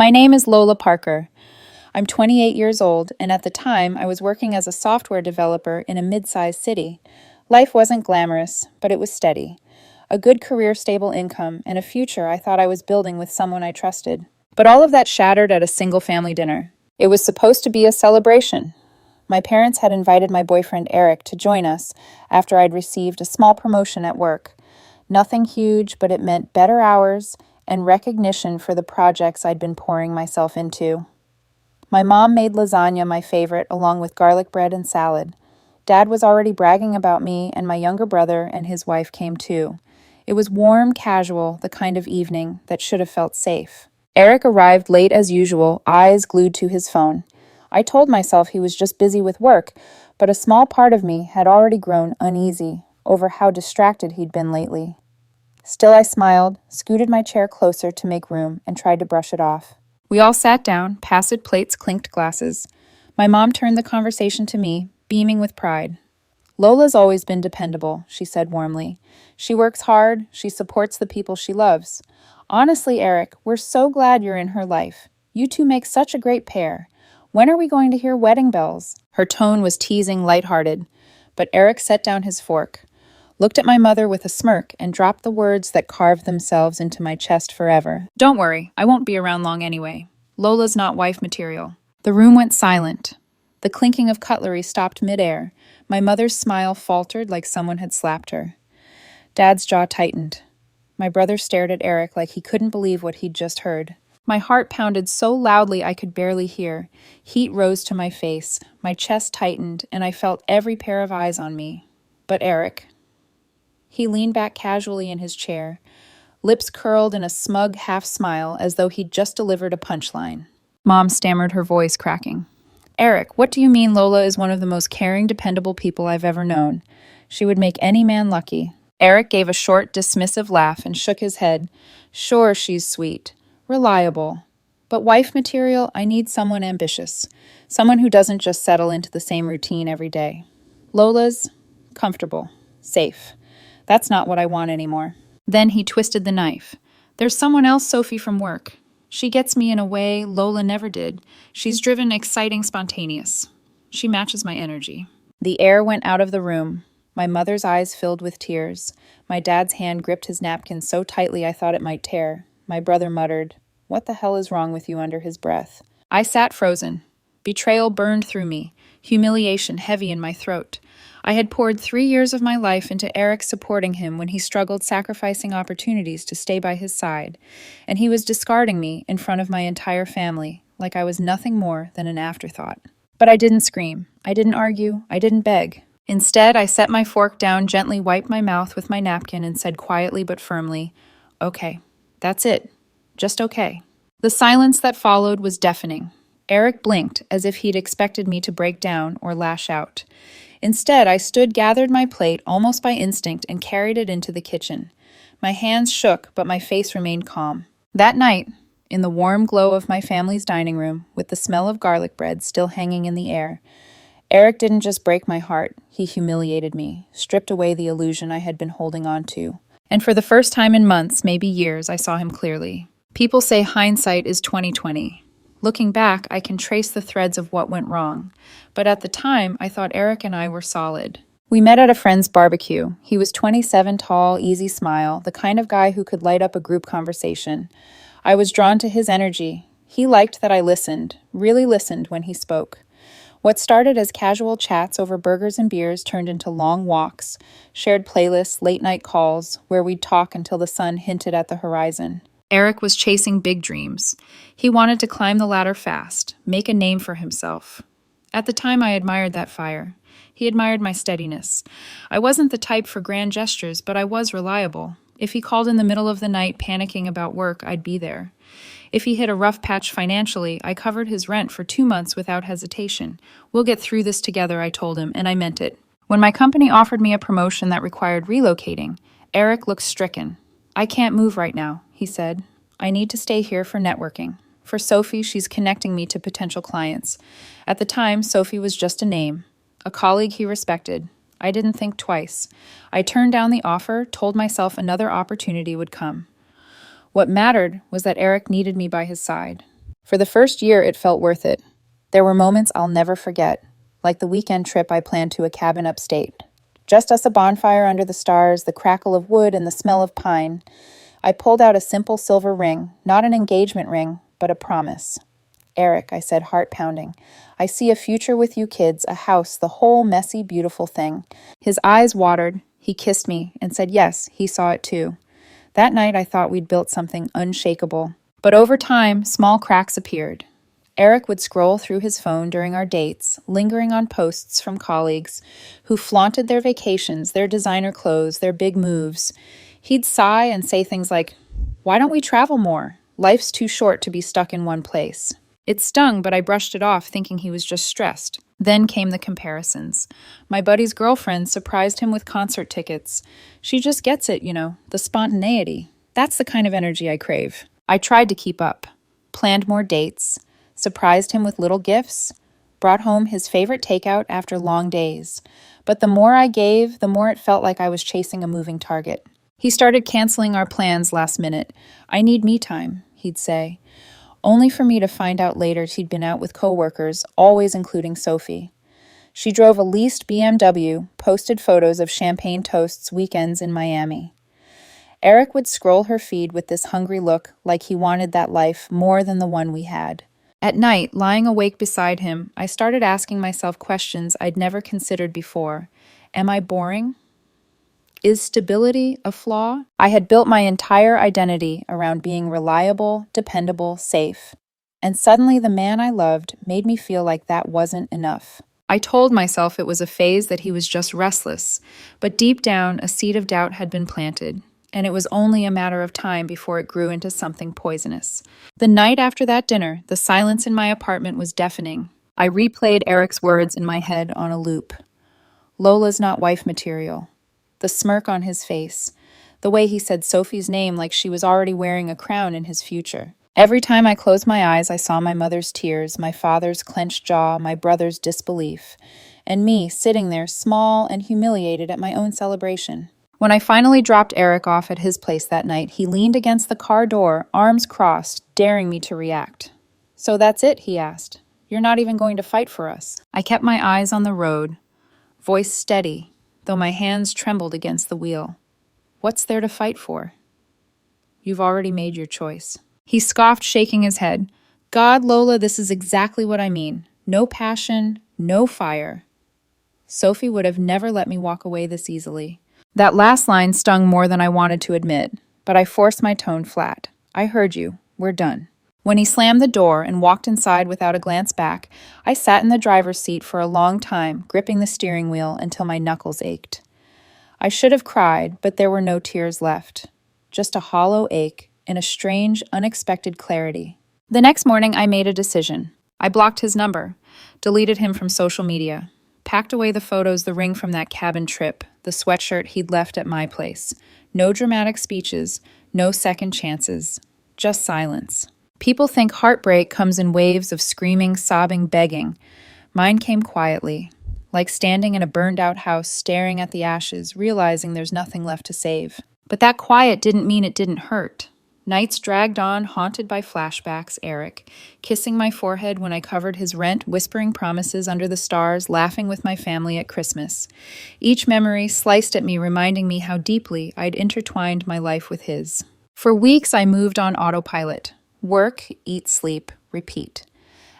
My name is Lola Parker. I'm 28 years old, and at the time, I was working as a software developer in a mid-sized city. Life wasn't glamorous, but it was steady. A good career, stable income, and a future I thought I was building with someone I trusted. But all of that shattered at a single family dinner. It was supposed to be a celebration. My parents had invited my boyfriend Eric to join us after I'd received a small promotion at work. Nothing huge, but it meant better hours and recognition for the projects I'd been pouring myself into. My mom made lasagna my favorite, along with garlic bread and salad. Dad was already bragging about me, and my younger brother and his wife came too. It was warm, casual, the kind of evening that should have felt safe. Eric arrived late as usual, eyes glued to his phone. I told myself he was just busy with work, but a small part of me had already grown uneasy over how distracted he'd been lately. Still, I smiled, scooted my chair closer to make room, and tried to brush it off. We all sat down, passed plates, clinked glasses. My mom turned the conversation to me, beaming with pride. Lola's always been dependable, she said warmly. She works hard, she supports the people she loves. Honestly, Eric, we're so glad you're in her life. You two make such a great pair. When are we going to hear wedding bells? Her tone was teasing, lighthearted. But Eric set down his fork, looked at my mother with a smirk, and dropped the words that carved themselves into my chest forever. Don't worry, I won't be around long anyway. Lola's not wife material. The room went silent. The clinking of cutlery stopped midair. My mother's smile faltered like someone had slapped her. Dad's jaw tightened. My brother stared at Eric like he couldn't believe what he'd just heard. My heart pounded so loudly I could barely hear. Heat rose to my face. My chest tightened, and I felt every pair of eyes on me. But Eric. He leaned back casually in his chair, lips curled in a smug half-smile as though he'd just delivered a punchline. Mom stammered, her voice cracking. Eric, what do you mean Lola is one of the most caring, dependable people I've ever known? She would make any man lucky. Eric gave a short, dismissive laugh and shook his head. Sure, she's sweet. Reliable. But wife material, I need someone ambitious. Someone who doesn't just settle into the same routine every day. Lola's comfortable. Safe. That's not what I want anymore. Then he twisted the knife. There's someone else, Sophie, from work. She gets me in a way Lola never did. She's driven, exciting, spontaneous. She matches my energy. The air went out of the room. My mother's eyes filled with tears. My dad's hand gripped his napkin so tightly I thought it might tear. My brother muttered, "What the hell is wrong with you?" under his breath. I sat frozen. Betrayal burned through me, humiliation heavy in my throat. I had poured 3 years of my life into Eric, supporting him when he struggled, sacrificing opportunities to stay by his side, and he was discarding me in front of my entire family, like I was nothing more than an afterthought. But I didn't scream. I didn't argue. I didn't beg. Instead, I set my fork down, gently wiped my mouth with my napkin, and said quietly but firmly, "Okay, that's it. Just okay." The silence that followed was deafening. Eric blinked as if he'd expected me to break down or lash out. Instead, I stood, gathered my plate almost by instinct, and carried it into the kitchen. My hands shook, but my face remained calm. That night, in the warm glow of my family's dining room, with the smell of garlic bread still hanging in the air, Eric didn't just break my heart, he humiliated me, stripped away the illusion I had been holding on to. And for the first time in months, maybe years, I saw him clearly. People say hindsight is 20/20. Looking back, I can trace the threads of what went wrong. But at the time, I thought Eric and I were solid. We met at a friend's barbecue. He was 27, tall, easy smile, the kind of guy who could light up a group conversation. I was drawn to his energy. He liked that I listened, really listened when he spoke. What started as casual chats over burgers and beers turned into long walks, shared playlists, late-night calls, where we'd talk until the sun hinted at the horizon. Eric was chasing big dreams. He wanted to climb the ladder fast, make a name for himself. At the time, I admired that fire. He admired my steadiness. I wasn't the type for grand gestures, but I was reliable. If he called in the middle of the night panicking about work, I'd be there. If he hit a rough patch financially, I covered his rent for 2 months without hesitation. We'll get through this together, I told him, and I meant it. When my company offered me a promotion that required relocating, Eric looked stricken. I can't move right now, he said. I need to stay here for networking. For Sophie, she's connecting me to potential clients. At the time, Sophie was just a name, a colleague he respected. I didn't think twice. I turned down the offer, told myself another opportunity would come. What mattered was that Eric needed me by his side. For the first year, it felt worth it. There were moments I'll never forget, like the weekend trip I planned to a cabin upstate. Just us a bonfire under the stars, the crackle of wood, and the smell of pine. I pulled out a simple silver ring, not an engagement ring, but a promise. Eric, I said, heart pounding, I see a future with you kids, a house, the whole messy, beautiful thing. His eyes watered. He kissed me and said yes, he saw it too. That night I thought we'd built something unshakable. But over time, small cracks appeared. Eric would scroll through his phone during our dates, lingering on posts from colleagues who flaunted their vacations, their designer clothes, their big moves. He'd sigh and say things like, "Why don't we travel more? Life's too short to be stuck in one place." It stung, but I brushed it off, thinking he was just stressed. Then came the comparisons. My buddy's girlfriend surprised him with concert tickets. She just gets it, the spontaneity. That's the kind of energy I crave. I tried to keep up, planned more dates, surprised him with little gifts, brought home his favorite takeout after long days. But the more I gave, the more it felt like I was chasing a moving target. He started canceling our plans last minute. "I need me time," he'd say, only for me to find out later he'd been out with coworkers, always including Sophie. She drove a leased BMW, posted photos of champagne toasts weekends in Miami. Eric would scroll her feed with this hungry look, like he wanted that life more than the one we had. At night, lying awake beside him, I started asking myself questions I'd never considered before. Am I boring? Is stability a flaw? I had built my entire identity around being reliable, dependable, safe. And suddenly the man I loved made me feel like that wasn't enough. I told myself it was a phase, that he was just restless, but deep down a seed of doubt had been planted, and it was only a matter of time before it grew into something poisonous. The night after that dinner, the silence in my apartment was deafening. I replayed Eric's words in my head on a loop. Lola's not wife material. The smirk on his face, the way he said Sophie's name like she was already wearing a crown in his future. Every time I closed my eyes, I saw my mother's tears, my father's clenched jaw, my brother's disbelief, and me sitting there small and humiliated at my own celebration. When I finally dropped Eric off at his place that night, he leaned against the car door, arms crossed, daring me to react. "So that's it?" he asked. "You're not even going to fight for us?" I kept my eyes on the road, voice steady, though my hands trembled against the wheel. "What's there to fight for? You've already made your choice." He scoffed, shaking his head. "God, Lola, this is exactly what I mean. No passion, no fire. Sophie would have never let me walk away this easily." That last line stung more than I wanted to admit, but I forced my tone flat. "I heard you. We're done." When he slammed the door and walked inside without a glance back, I sat in the driver's seat for a long time, gripping the steering wheel until my knuckles ached. I should have cried, but there were no tears left. Just a hollow ache and a strange, unexpected clarity. The next morning, I made a decision. I blocked his number, deleted him from social media, packed away the photos, the ring from that cabin trip, the sweatshirt he'd left at my place. No dramatic speeches, no second chances, just silence. People think heartbreak comes in waves of screaming, sobbing, begging. Mine came quietly, like standing in a burned-out house, staring at the ashes, realizing there's nothing left to save. But that quiet didn't mean it didn't hurt. Nights dragged on, haunted by flashbacks, Eric, kissing my forehead when I covered his rent, whispering promises under the stars, laughing with my family at Christmas. Each memory sliced at me, reminding me how deeply I'd intertwined my life with his. For weeks, I moved on autopilot. Work, eat, sleep, repeat.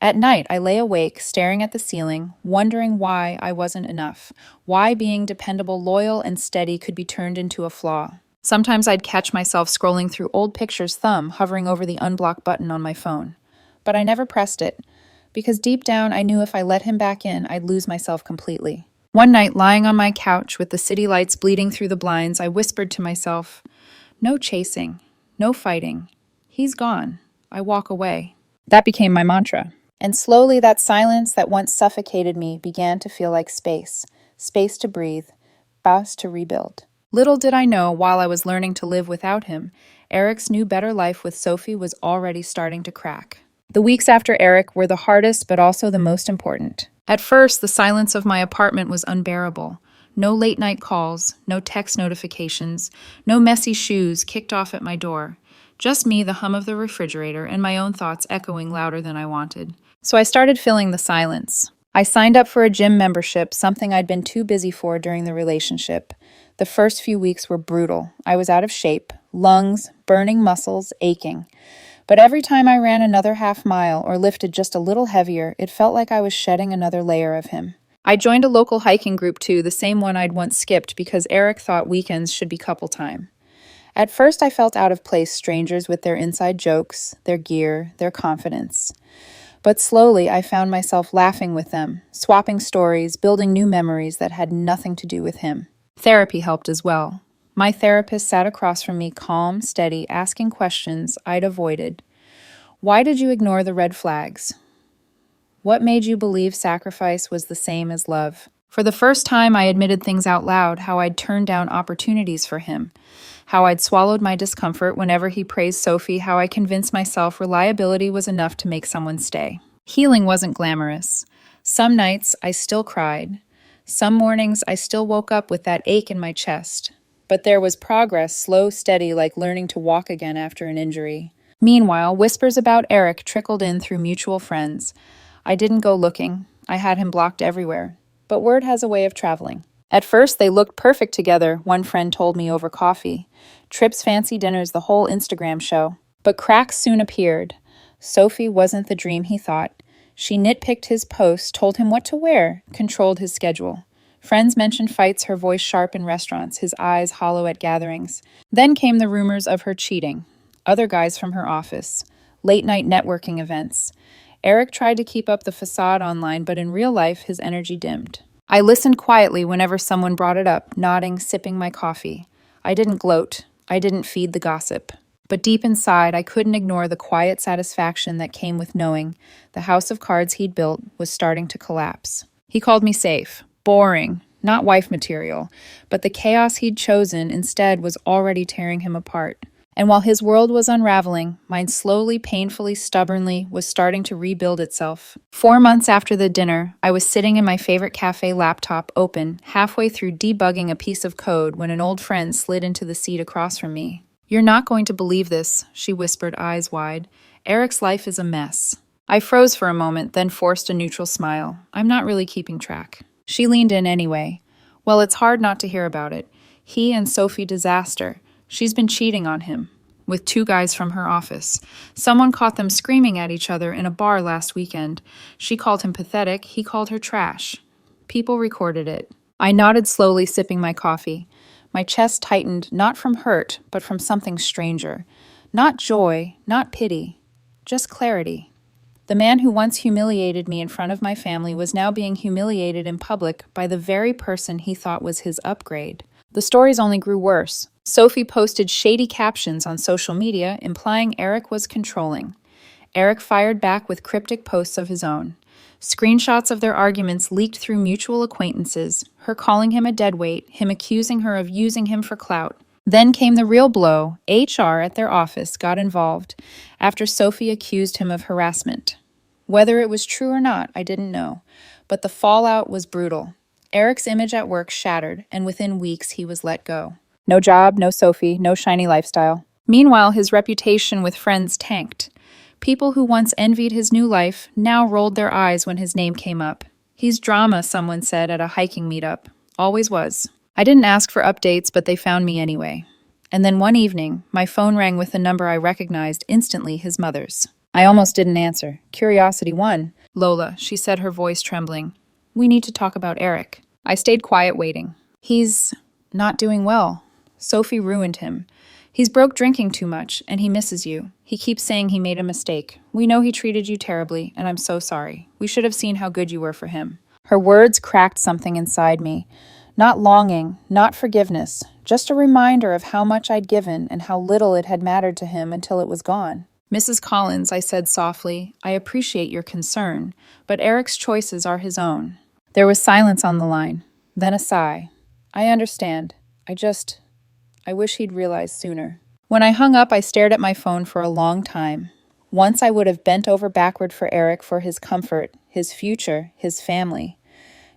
At night, I lay awake, staring at the ceiling, wondering why I wasn't enough, why being dependable, loyal, and steady could be turned into a flaw. Sometimes I'd catch myself scrolling through old pictures, thumb hovering over the unblock button on my phone. But I never pressed it, because deep down I knew if I let him back in, I'd lose myself completely. One night, lying on my couch with the city lights bleeding through the blinds, I whispered to myself, "No chasing, no fighting. He's gone. I walk away." That became my mantra. And slowly that silence that once suffocated me began to feel like space. Space to breathe, space to rebuild. Little did I know, while I was learning to live without him, Eric's new better life with Sophie was already starting to crack. The weeks after Eric were the hardest, but also the most important. At first, the silence of my apartment was unbearable. No late-night calls, no text notifications, no messy shoes kicked off at my door. Just me, the hum of the refrigerator, and my own thoughts echoing louder than I wanted. So I started filling the silence. I signed up for a gym membership, something I'd been too busy for during the relationship. The first few weeks were brutal. I was out of shape, lungs, burning muscles, aching. But every time I ran another half mile or lifted just a little heavier, it felt like I was shedding another layer of him. I joined a local hiking group too, the same one I'd once skipped because Eric thought weekends should be couple time. At first I felt out of place, strangers with their inside jokes, their gear, their confidence. But slowly I found myself laughing with them, swapping stories, building new memories that had nothing to do with him. Therapy helped as well. My therapist sat across from me, calm, steady, asking questions I'd avoided. Why did you ignore the red flags? What made you believe sacrifice was the same as love? For the first time, I admitted things out loud, how I'd turned down opportunities for him, how I'd swallowed my discomfort whenever he praised Sophie, how I convinced myself reliability was enough to make someone stay. Healing wasn't glamorous. Some nights, I still cried. Some mornings, I still woke up with that ache in my chest. But there was progress, slow, steady, like learning to walk again after an injury. Meanwhile, whispers about Eric trickled in through mutual friends. I didn't go looking. I had him blocked everywhere. But word has a way of traveling. At first, they looked perfect together, one friend told me over coffee. Trips, fancy dinners, the whole Instagram show. But cracks soon appeared. Sophie wasn't the dream he thought. She nitpicked his posts, told him what to wear, controlled his schedule. Friends mentioned fights, her voice sharp in restaurants, his eyes hollow at gatherings. Then came the rumors of her cheating. Other guys from her office. Late-night networking events. Eric tried to keep up the facade online, but in real life, his energy dimmed. I listened quietly whenever someone brought it up, nodding, sipping my coffee. I didn't gloat. I didn't feed the gossip. But deep inside, I couldn't ignore the quiet satisfaction that came with knowing the house of cards he'd built was starting to collapse. He called me safe, boring, not wife material, but the chaos he'd chosen instead was already tearing him apart. And while his world was unraveling, mine slowly, painfully, stubbornly was starting to rebuild itself. 4 months after the dinner, I was sitting in my favorite cafe laptop open, halfway through debugging a piece of code when an old friend slid into the seat across from me. "You're not going to believe this," she whispered, eyes wide. "Eric's life is a mess." I froze for a moment, then forced a neutral smile. I'm not really keeping track. She leaned in anyway. Well, it's hard not to hear about it. He and Sophie disaster. She's been cheating on him, with 2 guys from her office. Someone caught them screaming at each other in a bar last weekend. She called him pathetic, he called her trash. People recorded it. I nodded slowly, sipping my coffee. My chest tightened, not from hurt, but from something stranger. Not joy, not pity, just clarity. The man who once humiliated me in front of my family was now being humiliated in public by the very person he thought was his upgrade. The stories only grew worse. Sophie posted shady captions on social media implying Eric was controlling. Eric fired back with cryptic posts of his own. Screenshots of their arguments leaked through mutual acquaintances, her calling him a deadweight, him accusing her of using him for clout. Then came the real blow. HR at their office got involved after Sophie accused him of harassment. Whether it was true or not, I didn't know, but the fallout was brutal. Eric's image at work shattered, and within weeks he was let go. No job, no Sophie, no shiny lifestyle. Meanwhile, his reputation with friends tanked. People who once envied his new life now rolled their eyes when his name came up. He's drama, someone said at a hiking meetup. Always was. I didn't ask for updates, but they found me anyway. And then one evening, my phone rang with a number I recognized instantly, his mother's. I almost didn't answer. Curiosity won. "Lola," she said, her voice trembling. "We need to talk about Eric." I stayed quiet, waiting. "He's not doing well. Sophie ruined him. He's broke drinking too much, and he misses you. He keeps saying he made a mistake. We know he treated you terribly, and I'm so sorry. We should have seen how good you were for him." Her words cracked something inside me. Not longing, not forgiveness, just a reminder of how much I'd given and how little it had mattered to him until it was gone. "Mrs. Collins," I said softly, "I appreciate your concern, but Eric's choices are his own." There was silence on the line, then a sigh. "I understand. I wish he'd realized sooner." When I hung up, I stared at my phone for a long time. Once I would have bent over backward for Eric, for his comfort, his future, his family.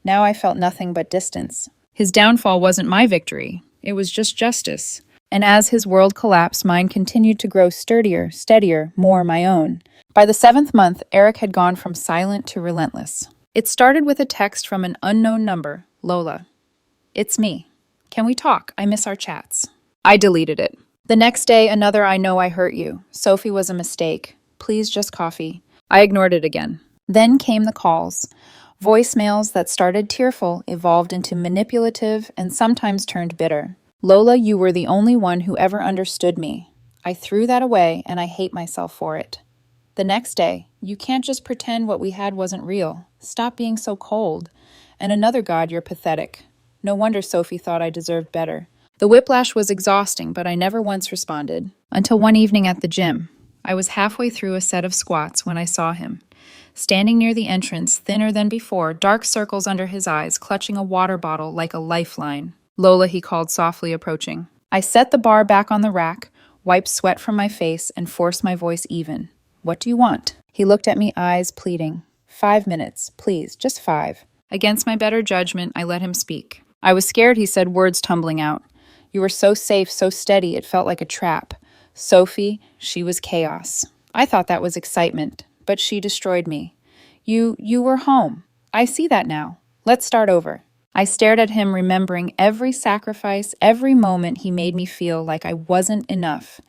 Now I felt nothing but distance. His downfall wasn't my victory. It was just justice. And as his world collapsed, mine continued to grow sturdier, steadier, more my own. By the 7th month, Eric had gone from silent to relentless. It started with a text from an unknown number, Lola. It's me. Can we talk? I miss our chats. I deleted it. The next day, another I know I hurt you. Sophie was a mistake. Please just coffee. I ignored it again. Then came the calls. Voicemails that started tearful evolved into manipulative and sometimes turned bitter. Lola, you were the only one who ever understood me. I threw that away and I hate myself for it. The next day, you can't just pretend what we had wasn't real. Stop being so cold. And another God, you're pathetic. No wonder Sophie thought I deserved better. The whiplash was exhausting, but I never once responded. Until one evening at the gym. I was halfway through a set of squats when I saw him. Standing near the entrance, thinner than before, dark circles under his eyes, clutching a water bottle like a lifeline. Lola, he called softly, approaching. I set the bar back on the rack, wiped sweat from my face, and forced my voice even. What do you want? He looked at me, eyes pleading. 5 minutes, please, just 5. Against my better judgment, I let him speak. I was scared, he said, words tumbling out. You were so safe, so steady, it felt like a trap. Sophie, she was chaos. I thought that was excitement, but she destroyed me. You were home. I see that now. Let's start over. I stared at him, remembering every sacrifice, every moment he made me feel like I wasn't enough.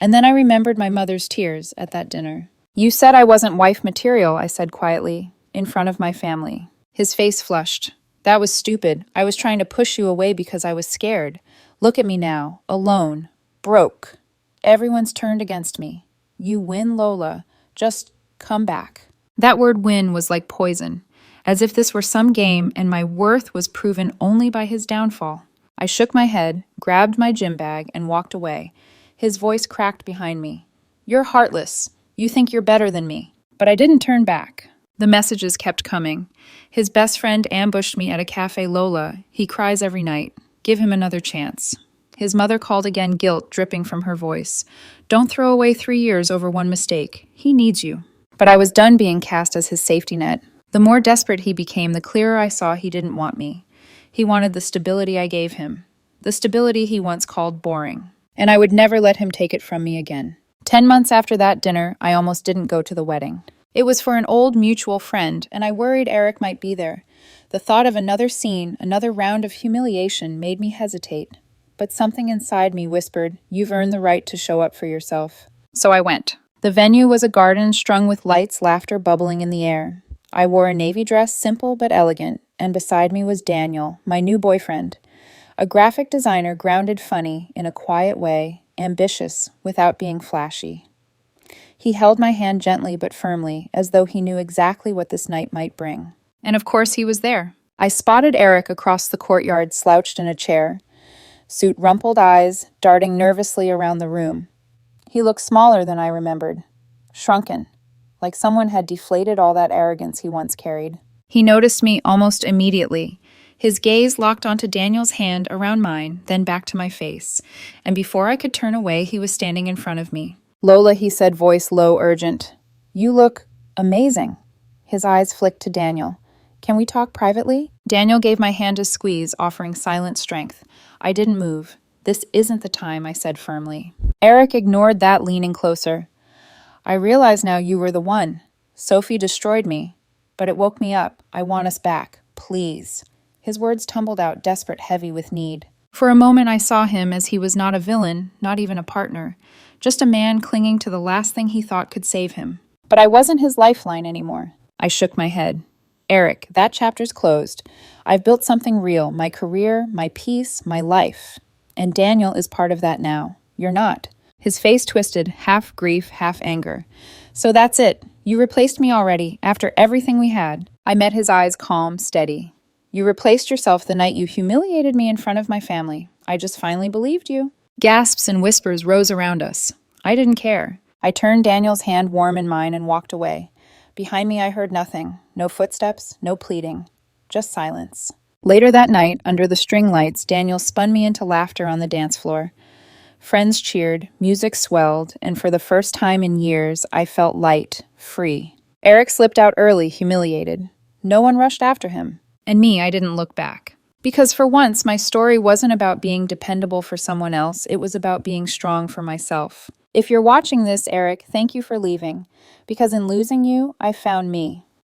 And then I remembered my mother's tears at that dinner. You said I wasn't wife material, I said quietly, in front of my family. His face flushed. That was stupid. I was trying to push you away because I was scared. Look at me now, alone, broke. Everyone's turned against me. You win, Lola. Just come back. That word win was like poison, as if this were some game and my worth was proven only by his downfall. I shook my head, grabbed my gym bag, and walked away. His voice cracked behind me. You're heartless. You think you're better than me. But I didn't turn back. The messages kept coming. His best friend ambushed me at a cafe. Lola. He cries every night. Give him another chance. His mother called again, guilt dripping from her voice. Don't throw away 3 years over one mistake. He needs you. But I was done being cast as his safety net. The more desperate he became, the clearer I saw he didn't want me. He wanted the stability I gave him. The stability he once called boring. And I would never let him take it from me again. 10 months after that dinner, I almost didn't go to the wedding. It was for an old mutual friend, and I worried Eric might be there. The thought of another scene, another round of humiliation, made me hesitate. But something inside me whispered, you've earned the right to show up for yourself. So I went. The venue was a garden strung with lights, laughter bubbling in the air. I wore a navy dress, simple but elegant, and beside me was Daniel, my new boyfriend. A graphic designer, grounded funny, in a quiet way, ambitious, without being flashy. He held my hand gently but firmly, as though he knew exactly what this night might bring. And of course he was there. I spotted Eric across the courtyard, slouched in a chair, suit rumpled eyes, darting nervously around the room. He looked smaller than I remembered, shrunken, like someone had deflated all that arrogance he once carried. He noticed me almost immediately. His gaze locked onto Daniel's hand around mine, then back to my face, and before I could turn away, he was standing in front of me. Lola, he said, voice low, urgent. You look amazing. His eyes flicked to Daniel. Can we talk privately? Daniel gave my hand a squeeze, offering silent strength. I didn't move. This isn't the time, I said firmly. Eric ignored that, leaning closer. I realize now you were the one. Sophie destroyed me, but it woke me up. I want us back. Please. His words tumbled out, desperate, heavy with need. For a moment I saw him as he was not a villain, not even a partner, just a man clinging to the last thing he thought could save him. But I wasn't his lifeline anymore. I shook my head. Eric, that chapter's closed. I've built something real, my career, my peace, my life. And Daniel is part of that now. You're not. His face twisted, half grief, half anger. So that's it. You replaced me already, after everything we had. I met his eyes, calm, steady. You replaced yourself the night you humiliated me in front of my family. I just finally believed you. Gasps and whispers rose around us. I didn't care. I turned Daniel's hand warm in mine and walked away. Behind me I heard nothing. No footsteps, no pleading. Just silence. Later that night, under the string lights, Daniel spun me into laughter on the dance floor. Friends cheered, music swelled, and for the first time in years, I felt light, free. Eric slipped out early, humiliated. No one rushed after him. And me, I didn't look back. Because for once, my story wasn't about being dependable for someone else, it was about being strong for myself. If you're watching this, Eric, thank you for leaving. Because in losing you, I found me.